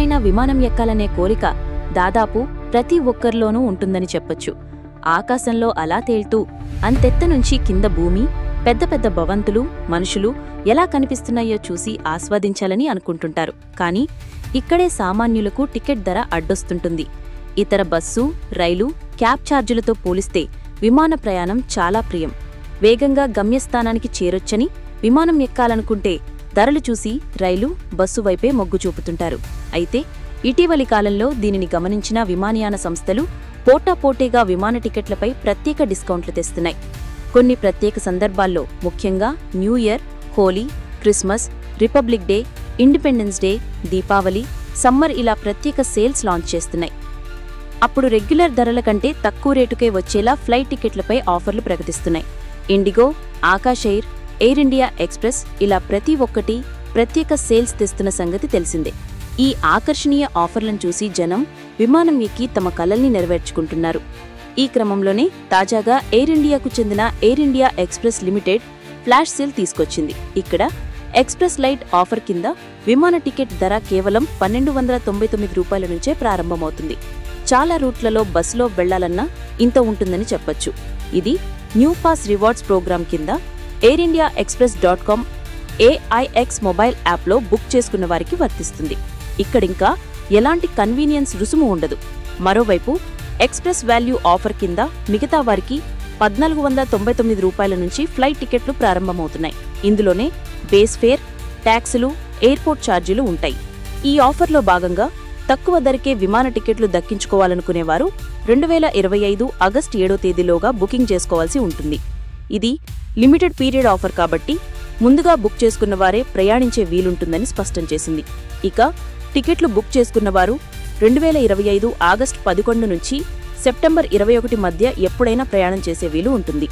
ఒక్కసారైనా విమానం ఎక్కాలనే కోరిక దాదాపు ప్రతి ఒక్కరిలోనూ ఉంటుందని చెప్పొచ్చు. ఆకాశంలో అలా తేల్తూ అంతెత్త నుంచి కింద భూమి, పెద్ద పెద్ద భవంతులు, మనుషులు ఎలా కనిపిస్తున్నాయో చూసి ఆస్వాదించాలని అనుకుంటుంటారు. కానీ ఇక్కడే సామాన్యులకు టికెట్ ధర అడ్డొస్తుంటుంది. ఇతర బస్సు, రైలు, క్యాబ్ ఛార్జీలతో పోలిస్తే విమాన ప్రయాణం చాలా ప్రియం. వేగంగా గమ్యస్థానానికి చేరొచ్చని విమానం ఎక్కాలనుకుంటే ధరలు చూసి రైలు, బస్సు వైపే మొగ్గు చూపుతుంటారు. అయితే ఇటీవలి కాలంలో దీనిని గమనించిన విమానయాన సంస్థలు పోటాపోటీగా విమాన టికెట్లపై ప్రత్యేక డిస్కౌంట్లు తెస్తున్నాయి. కొన్ని ప్రత్యేక సందర్భాల్లో, ముఖ్యంగా New Year, Holi, Christmas, Republic Day, Independence Day, Deepavali, summer ఇలా ప్రత్యేక సేల్స్ లాంచ్ చేస్తున్నాయి. అప్పుడు రెగ్యులర్ ధరల కంటే తక్కువ రేటుకే వచ్చేలా ఫ్లైట్ టికెట్లపై ఆఫర్లు ప్రకటిస్తున్నాయి. IndiGo, Akasa Air, Air India Express ఇలా ప్రతి ఒక్కటి ప్రత్యేక సేల్స్ తెస్తున్న సంగతి తెలిసిందే. ఈ ఆకర్షణీయ ఆఫర్లను చూసి జనం విమానం ఎక్కి తమ కలల్ని నెరవేర్చుకుంటున్నారు. ఈ క్రమంలోనే తాజాగా ఎయిర్ ఇండియాకు చెందిన air India express limited flash sale తీసుకొచ్చింది. ఇక్కడ ఎక్స్ప్రెస్ లైట్ ఆఫర్ కింద విమాన టికెట్ ధర కేవలం రూ. 1299 నుంచే ప్రారంభమవుతుంది. చాలా రూట్లలో బస్సులో వెళ్లాలన్నా ఇంత ఉంటుందని చెప్పొచ్చు. ఇది న్యూ పాస్ రివార్డ్స్ ప్రోగ్రాం కింద air India express.com AIX mobile యాప్లో బుక్ చేసుకున్న వారికి వర్తిస్తుంది. ఇక్కడింకా ఎలాంటి కన్వీనియన్స్ రుసుము ఉండదు. మరోవైపు ఎక్స్ప్రెస్ వాల్యూ ఆఫర్ కింద మిగతా వారికి రూ. 1499 నుంచి ఫ్లైట్ టికెట్లు ప్రారంభమవుతున్నాయి. ఇందులోనే బేస్ ఫేర్, ట్యాక్సులు, ఎయిర్పోర్ట్ ఛార్జీలు ఉంటాయి. ఈ ఆఫర్లో భాగంగా తక్కువ ధరకే విమాన టికెట్లు దక్కించుకోవాలనుకునేవారు 2025 ఆగస్టు 7వ తేదీలోగా బుకింగ్ చేసుకోవాల్సి ఉంటుంది. ఇది లిమిటెడ్ పీరియడ్ ఆఫర్ కాబట్టి ముందుగా బుక్ చేసుకున్న వారే ప్రయాణించే వీలుంటుందని స్పష్టం చేసింది. ఇక టికెట్లు బుక్ చేసుకున్నవారు 2025 ఆగస్టు 11 నుంచి సెప్టెంబర్ 21 మధ్య ఎప్పుడైనా ప్రయాణం చేసే వీలు ఉంటుంది.